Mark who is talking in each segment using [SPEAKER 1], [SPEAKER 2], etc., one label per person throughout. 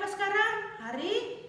[SPEAKER 1] apa sekarang? Hari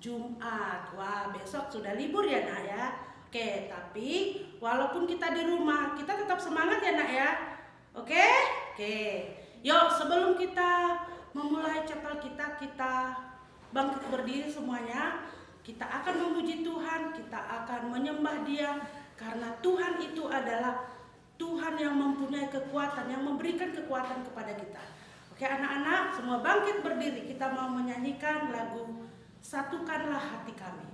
[SPEAKER 1] Jumat. Wah, besok sudah libur ya nak ya. Oke, tapi walaupun kita di rumah, kita tetap semangat ya nak ya. Oke? Oke. Yuk, sebelum kita memulai chapel kita bangkit berdiri semuanya. Kita akan memuji Tuhan, kita akan menyembah Dia, karena Tuhan itu adalah Tuhan yang mempunyai kekuatan, yang memberikan kekuatan kepada kita. Oke anak-anak, semua bangkit berdiri. Kita mau menyanyikan lagu Satukanlah Hati Kami.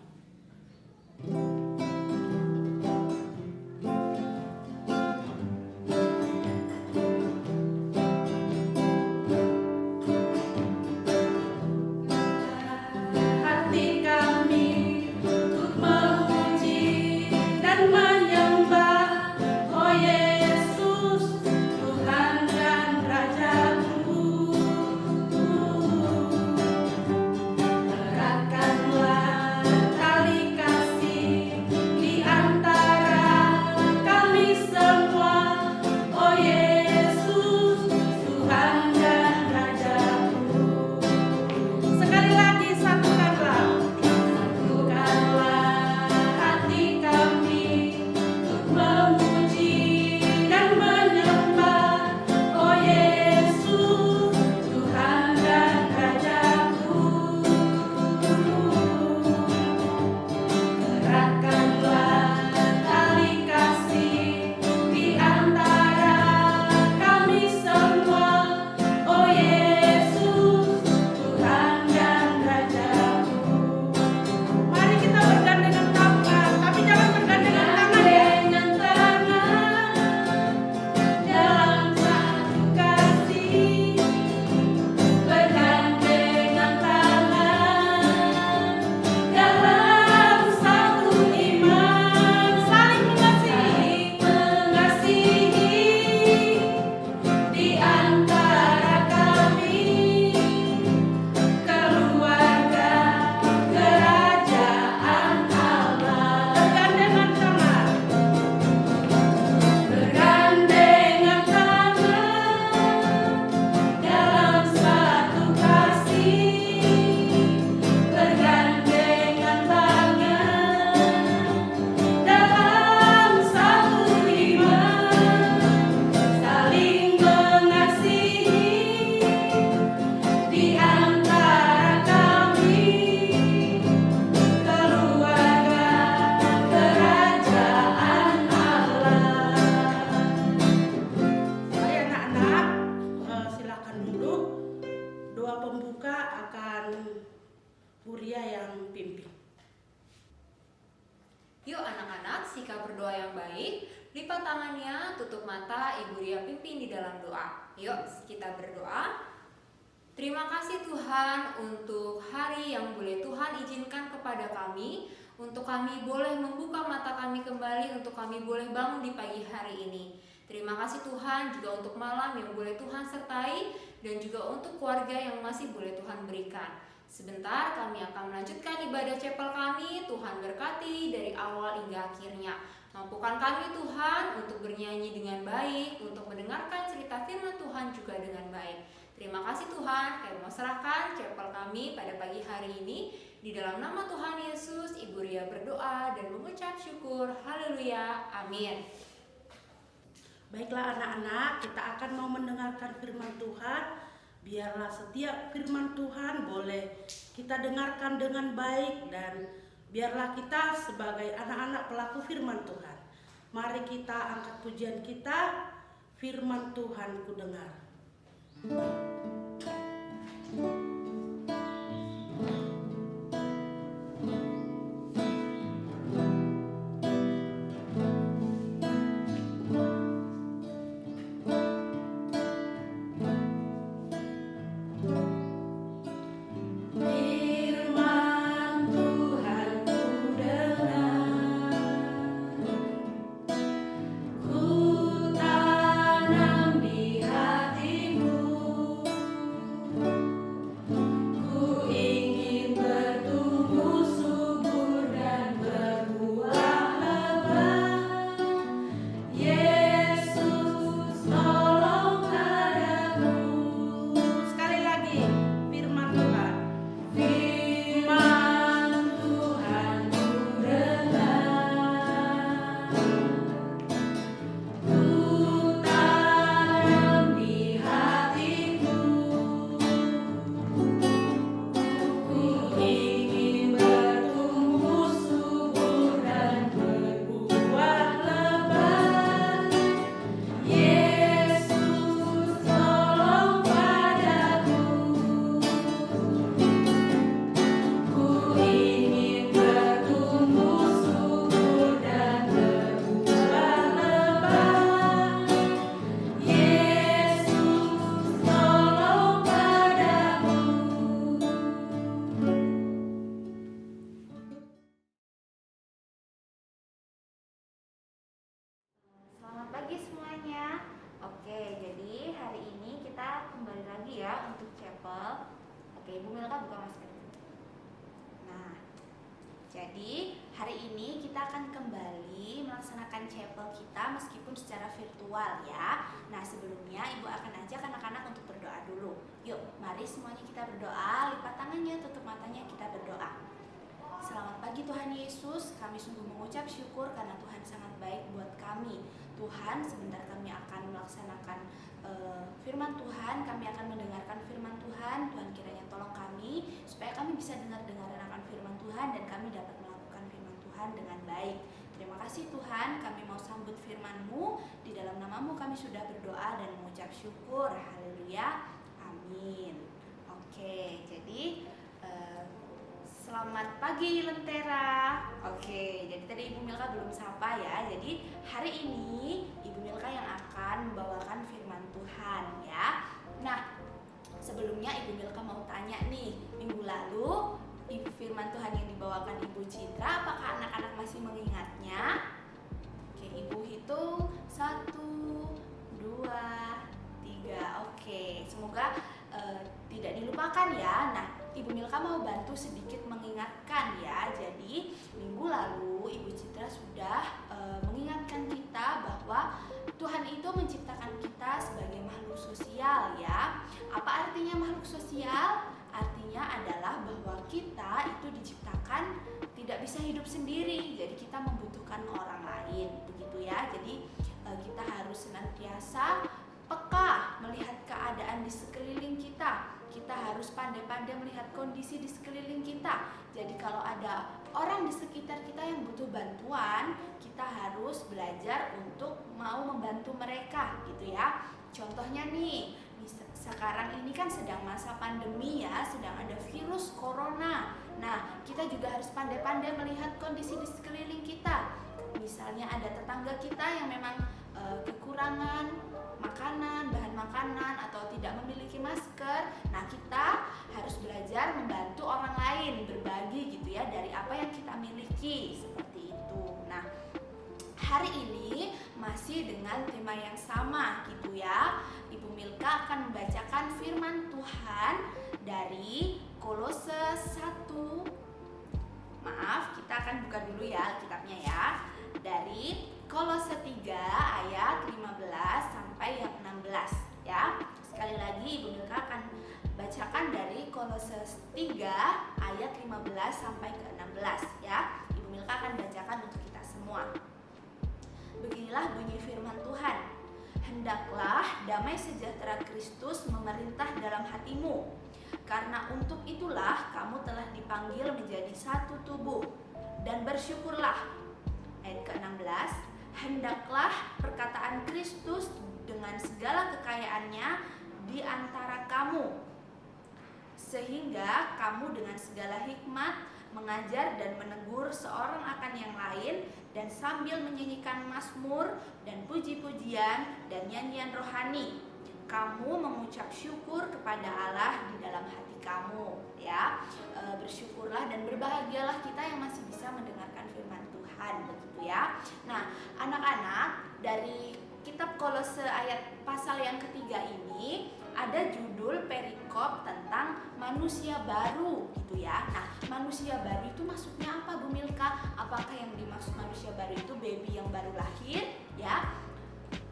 [SPEAKER 2] Yuk anak-anak, sikap berdoa yang baik. Lipat tangannya, tutup mata, Ibu Ria pimpin di dalam doa. Yuk kita berdoa. Terima kasih Tuhan untuk hari yang boleh Tuhan izinkan kepada kami, untuk kami boleh membuka mata kami kembali, untuk kami boleh bangun di pagi hari ini. Terima kasih Tuhan juga untuk malam yang boleh Tuhan sertai, dan juga untuk keluarga yang masih boleh Tuhan berikan. Sebentar kami akan melanjutkan ibadah chapel kami. Tuhan berkati dari awal hingga akhirnya. Mampukan kami Tuhan untuk bernyanyi dengan baik, untuk mendengarkan cerita firman Tuhan juga dengan baik. Terima kasih Tuhan, kami mau serahkan chapel kami pada pagi hari ini. Di dalam nama Tuhan Yesus, Ibu Ria berdoa dan mengucap syukur. Haleluya, amin.
[SPEAKER 1] Baiklah anak-anak, kita akan mau mendengarkan firman Tuhan. Biarlah setiap firman Tuhan boleh kita dengarkan dengan baik, dan biarlah kita sebagai anak-anak pelaku firman Tuhan. Mari kita angkat pujian kita, firman Tuhan ku dengar.
[SPEAKER 3] Ku tanam di hatimu
[SPEAKER 2] Milka buka masker.
[SPEAKER 3] Nah, jadi hari ini kita akan kembali melaksanakan chapel kita meskipun secara virtual ya. Nah, sebelumnya Ibu akan ajak anak-anak untuk berdoa dulu. Yuk, mari semuanya kita berdoa, lipat tangannya, tutup matanya, kita berdoa. Selamat pagi Tuhan Yesus, kami sungguh mengucap syukur karena Tuhan sangat baik buat kami. Tuhan, sebentar kami akan melaksanakan firman Tuhan, kami akan mendengarkan firman Tuhan. Tuhan kiranya tolong kami supaya kami bisa dengar-dengaran akan firman Tuhan dan kami dapat melakukan firman Tuhan dengan baik. Terima kasih Tuhan, kami mau sambut firman-Mu. Di dalam nama-Mu kami sudah berdoa dan mengucap syukur. Haleluya, amin. Oke, jadi selamat pagi Lentera. Oke, jadi tadi Ibu Milka belum sapa ya. Jadi hari ini Ibu Milka yang akan membawakan firman Tuhan ya. Nah, sebelumnya Ibu Milka mau tanya nih, minggu lalu firman Tuhan yang dibawakan Ibu Citra, apakah anak-anak masih mengingatnya? Oke, Ibu hitung 1, 2, 3. Oke, semoga tidak dilupakan ya. Nah, Ibu Milka mau bantu sedikit mengingatkan ya. Jadi minggu lalu Ibu Citra sudah mengingatkan kita bahwa Tuhan itu menciptakan kita sebagai makhluk sosial ya. Apa artinya makhluk sosial? Artinya adalah bahwa kita itu diciptakan tidak bisa hidup sendiri. Jadi kita membutuhkan orang lain, begitu ya. Jadi kita harus senantiasa peka melihat keadaan di sekeliling kita. Kita harus pandai-pandai melihat kondisi di sekeliling kita. Jadi kalau ada orang di sekitar kita yang butuh bantuan, kita harus belajar untuk mau membantu mereka gitu ya. Contohnya nih, sekarang ini kan sedang masa pandemi ya, sedang ada virus corona. Nah, kita juga harus pandai-pandai melihat kondisi di sekeliling kita. Misalnya ada tetangga kita yang memang kekurangan makanan, bahan makanan atau tidak memiliki masker. Nah, kita harus belajar membantu orang lain, berbagi gitu ya dari apa yang kita miliki, seperti itu. Nah, hari ini masih dengan tema yang sama gitu ya. Ibu Milka akan membacakan firman Tuhan dari Kolose 1. Maaf, kita akan buka dulu ya Alkitabnya ya. Dari Kolose 3 ayat 15 sampai yang 16 ya. Sekali lagi Ibu Milka akan bacakan dari Kolose 3 ayat 15 sampai ke 16 ya. Ibu Milka akan bacakan untuk kita semua. Beginilah bunyi firman Tuhan. Hendaklah damai sejahtera Kristus memerintah dalam hatimu. Karena untuk itulah kamu telah dipanggil menjadi satu tubuh. Dan bersyukurlah. Ayat ke-16. Hendaklah perkataan Kristus dengan segala kekayaannya di antara kamu, sehingga kamu dengan segala hikmat mengajar dan menegur seorang akan yang lain, dan sambil menyanyikan mazmur dan puji-pujian dan nyanyian rohani, kamu mengucap syukur kepada Allah di dalam hati kamu ya. Bersyukurlah dan berbahagialah kita yang masih bisa mendengarkan firman Tuhan, begitu ya. Nah, anak-anak, dari kitab Kolose ayat pasal yang ketiga ini ada judul perikop tentang manusia baru gitu ya. Nah, manusia baru itu maksudnya apa Bu Milka? Apakah yang dimaksud manusia baru itu baby yang baru lahir ya?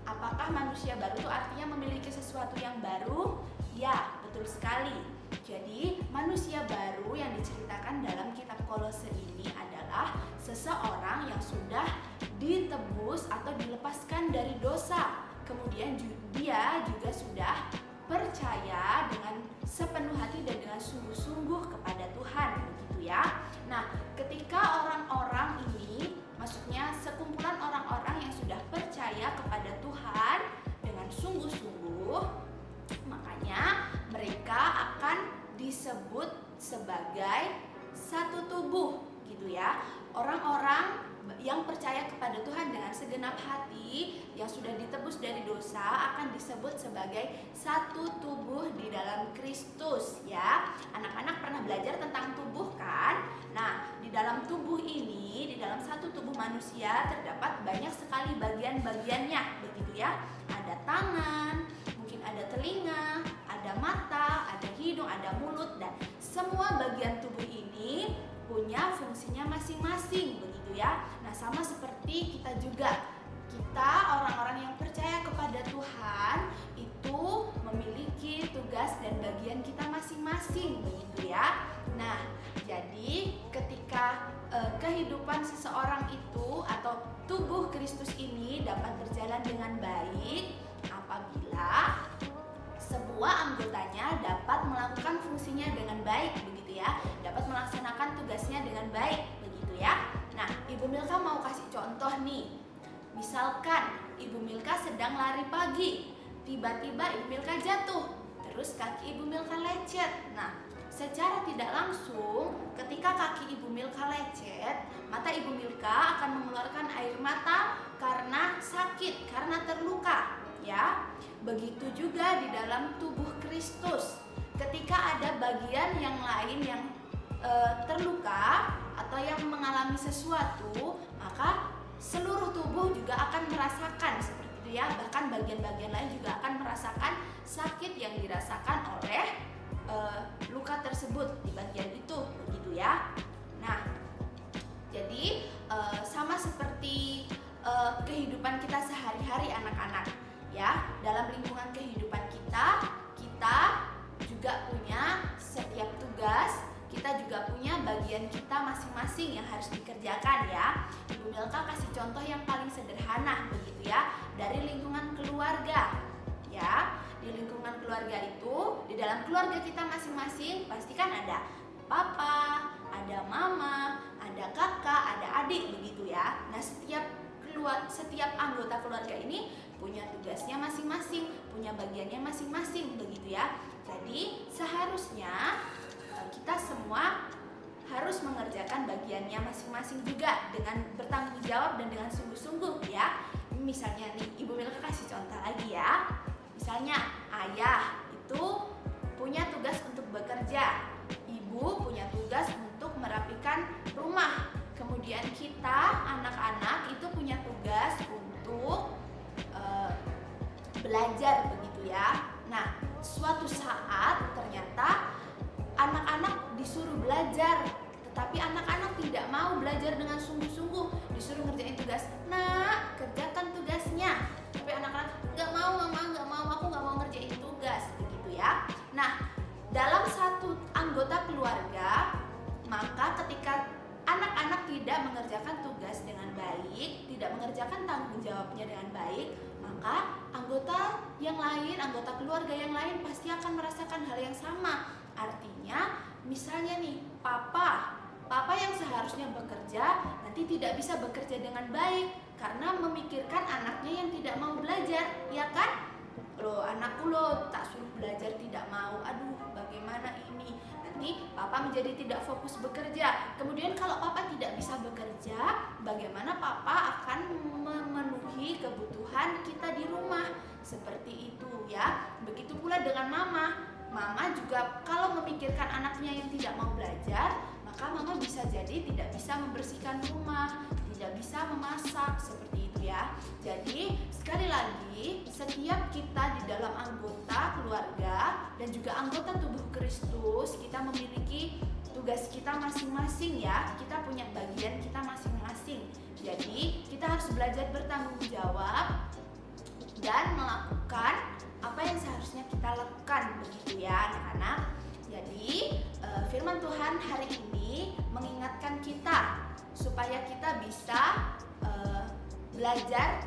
[SPEAKER 3] Apakah manusia baru itu artinya memiliki sesuatu yang baru? Ya, betul sekali. Jadi, manusia baru yang diceritakan dalam kitab Kolose ini adalah seseorang yang sudah ditebus atau dilepaskan dari dosa. Kemudian dia juga sudah percaya dengan sepenuh hati dan dengan sungguh-sungguh kepada Tuhan, begitu ya. Nah, ketika orang-orang ini, maksudnya sekumpulan orang-orang yang sudah percaya kepada Tuhan dengan sungguh-sungguh, makanya mereka akan disebut sebagai satu tubuh, gitu ya. Orang-orang yang percaya kepada Tuhan dengan segenap hati, yang sudah ditebus dari dosa, akan disebut sebagai satu tubuh di dalam Kristus ya. Anak-anak pernah belajar tentang tubuh kan? Nah, di dalam tubuh ini, di dalam satu tubuh manusia terdapat banyak sekali bagian-bagiannya, begitu ya. Ada tangan, mungkin ada telinga, ada mata, ada hidung, ada mulut, dan semua bagian tubuh ini punya fungsinya masing-masing, begitu ya. Nah, sama seperti kita juga. Kita orang-orang yang percaya kepada Tuhan itu memiliki tugas dan bagian kita masing-masing, begitu ya. Nah, jadi ketika kehidupan seseorang itu atau tubuh Kristus ini dapat berjalan dengan baik apabila sebuah anggotanya dapat melakukan fungsinya dengan baik, begitu ya, dapat melaksanakan tugasnya dengan baik, begitu ya. Nah, Ibu Milka mau kasih contoh nih. Misalkan Ibu Milka sedang lari pagi, tiba-tiba Ibu Milka jatuh, terus kaki Ibu Milka lecet. Nah, secara tidak langsung ketika kaki Ibu Milka lecet, mata Ibu Milka akan mengeluarkan air mata karena sakit, karena terluka, ya. Begitu juga di dalam tubuh Kristus. Ketika ada bagian yang lain yang terluka atau yang mengalami sesuatu, maka seluruh tubuh juga akan merasakan seperti itu ya. Bahkan bagian-bagian lain juga akan merasakan sakit yang dirasakan oleh luka tersebut di bagian itu, begitu ya. Nah, jadi sama seperti kehidupan kita sehari-hari anak-anak ya. Dalam lingkungan kehidupan kita juga punya setiap tugas, kita juga punya bagian kita masing-masing yang harus dikerjakan ya. Ibu Milka kasih contoh yang paling sederhana, begitu ya, dari lingkungan keluarga ya. Di lingkungan keluarga itu, di dalam keluarga kita masing-masing pasti kan ada papa, ada mama, ada kakak, ada adik, begitu ya. Nah, setiap anggota keluarga ini punya tugasnya masing-masing, punya bagiannya masing-masing, begitu ya. Jadi seharusnya kita semua harus mengerjakan bagiannya masing-masing juga dengan bertanggung jawab dan dengan sungguh-sungguh ya. Misalnya nih, Ibu Milka kasih contoh lagi ya. Misalnya ayah itu punya tugas untuk bekerja, ibu punya tugas untuk merapikan rumah. Kemudian kita anak-anak itu punya tugas untuk belajar, begitu ya. Nah, suatu saat ternyata anak-anak disuruh belajar, tetapi anak-anak tidak mau belajar dengan sungguh-sungguh, disuruh ngerjain tugas. Nak, kerjakan tugasnya. Tapi anak-anak nggak mau, aku nggak mau ngerjain tugas, begitu ya. Nah, dalam satu anggota keluarga, maka ketika anak-anak tidak mengerjakan tugas dengan baik, tidak mengerjakan tanggung jawabnya dengan baik, maka anggota yang lain, anggota keluarga yang lain pasti akan merasakan hal yang sama. Artinya, misalnya nih, papa yang seharusnya bekerja nanti tidak bisa bekerja dengan baik karena memikirkan anaknya yang tidak mau belajar, ya kan? Loh, anakku loh tak suruh belajar tidak mau. Aduh, bagaimana ini? Nanti papa menjadi tidak fokus bekerja. Kemudian kalau papa tidak bisa bekerja, bagaimana papa akan memenuhi kebutuhan kita di rumah? Seperti itu ya. Begitu pula dengan mama. Mama juga kalau memikirkan anaknya yang tidak mau belajar, maka mama bisa jadi tidak bisa membersihkan rumah, tidak bisa memasak, seperti itu ya. Jadi sekali lagi, setiap kita di dalam anggota keluarga dan juga anggota tubuh Kristus, kita memiliki tugas kita masing-masing ya. Kita punya bagian kita masing-masing. Jadi kita harus belajar bertanggung jawab dan melakukan apa yang seharusnya kita lakukan, begitu ya anak-anak. Jadi firman Tuhan hari ini mengingatkan kita supaya kita bisa belajar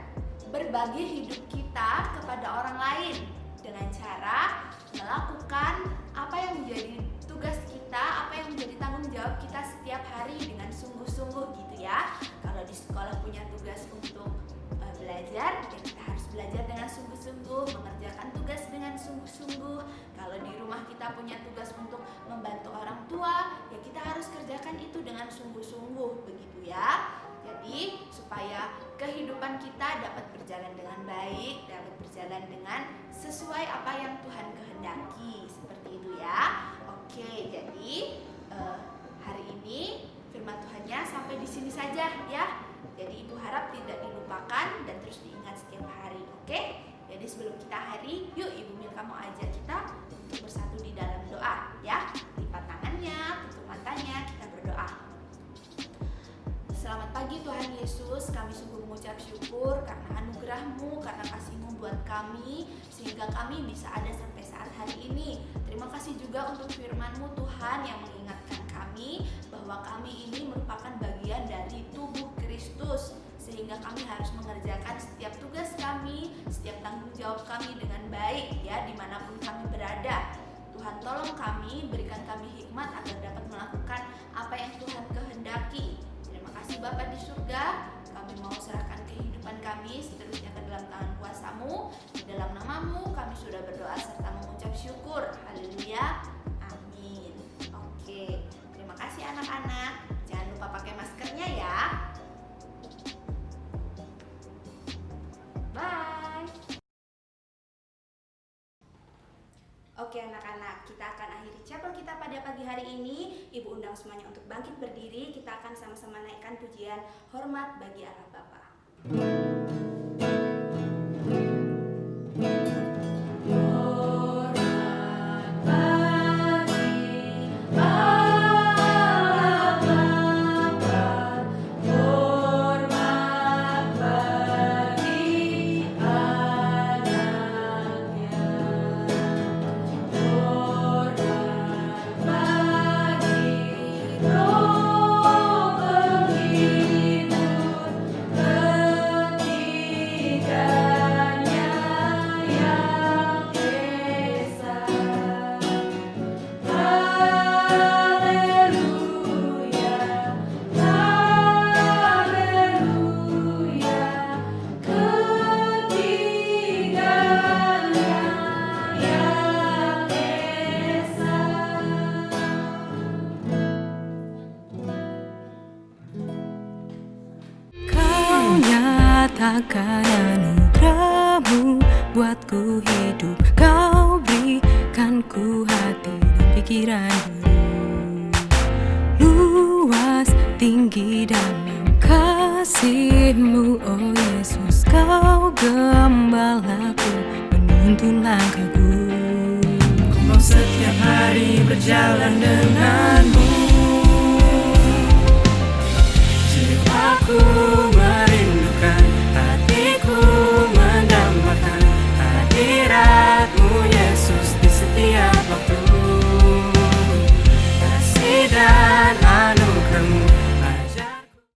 [SPEAKER 3] berbagi hidup kita kepada orang lain dengan cara melakukan apa yang menjadi tugas kita, apa yang menjadi tanggung jawab kita setiap hari dengan sungguh-sungguh, gitu ya. Kalau di sekolah punya tugas untuk belajar, ya kita harus belajar dengan sungguh-sungguh, mengerjakan tugas dengan sungguh-sungguh. Kalau di rumah kita punya tugas untuk membantu orang tua, ya kita harus kerjakan itu dengan sungguh-sungguh, begitu ya. Jadi supaya kehidupan kita dapat berjalan dengan baik, dapat berjalan dengan sesuai apa yang Tuhan kehendaki, seperti itu ya. Oke, jadi hari ini firman Tuhannya sampai di sini saja ya. Jadi Ibu harap tidak dilupakan dan terus diingat setiap hari, oke? Jadi sebelum kita hari, yuk Ibu Milka mau ajak kita untuk bersatu di dalam doa ya. Lipat tangannya, kami Tuhan Yesus, kami sungguh mengucap syukur karena anugerah-Mu, karena kasih-Mu buat kami, sehingga kami bisa ada sampai saat hari ini. Terima kasih juga untuk firman-Mu Tuhan yang mengingatkan kami bahwa kami ini merupakan bagian dari tubuh Kristus, sehingga kami harus mengerjakan setiap tugas kami, setiap tanggung jawab kami dengan baik ya, dimanapun kami berada. Tuhan tolong kami, berikan kami hikmat agar dapat melakukan apa yang Tuhan kehendaki. Terima kasih Bapa di surga, kami mau serahkan kehidupan kami seterusnya ke dalam tangan kuasa-Mu. Di dalam nama-Mu kami sudah berdoa serta mengucap syukur. Haleluya, amin. Oke, terima kasih anak-anak. Jangan lupa pakai maskernya ya. Bye. Oke anak-anak, kita akan akhiri chapel kita pada pagi hari ini. Ibu undang semuanya untuk bangkit berdiri. Kita akan sama-sama naikkan pujian hormat bagi Allah Bapa.
[SPEAKER 4] Nyatakan anugerah-Mu buatku hidup, Kau berikan ku hati dan pikiran luas, tinggi dalam kasih-Mu, oh Yesus. Kau gembalaku, menuntun langkahku. Ku mau setiap hari berjalan denganmu.